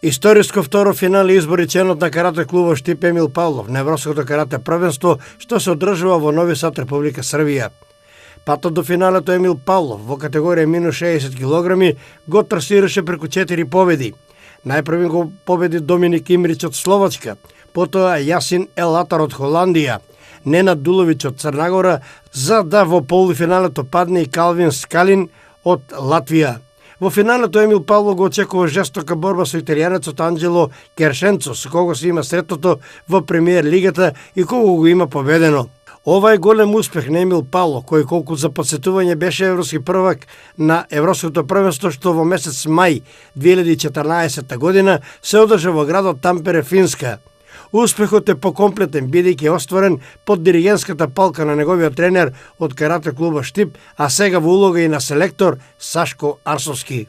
Историско второ финале избори членот на карате клубот Штип Емил Павлов на Европското карате првенство што се одржува во Нови Сад, Република Србија. Патот до финалето Емил Павлов во категорија минус 60 кг го трасираше преку 4 победи. Најпрви го победи Доминик Имрич од Словачка, потоа Јасин Елатар од Холандија, Ненад Дуловиќ од Црнагора, за да во полуфиналето падне и Калвин Скалин од Латвија. Во финалето Емил Павлов го очекува жестока борба со италијанецот Анджело Кершенцо, со кого се има сретното во премиер лигата и кого го има победено. Ова е голем успех на Емил Павлов, кој колку за подсетување беше европски првак на Европското првенство што во месец мај 2014 година се одржа во градот Тампере, Финска. Успехот е покомплетен, бидејќи остварен под диригентската палка на неговиот тренер од карате клуба Штип, а сега во улога и на селектор Сашко Арсовски.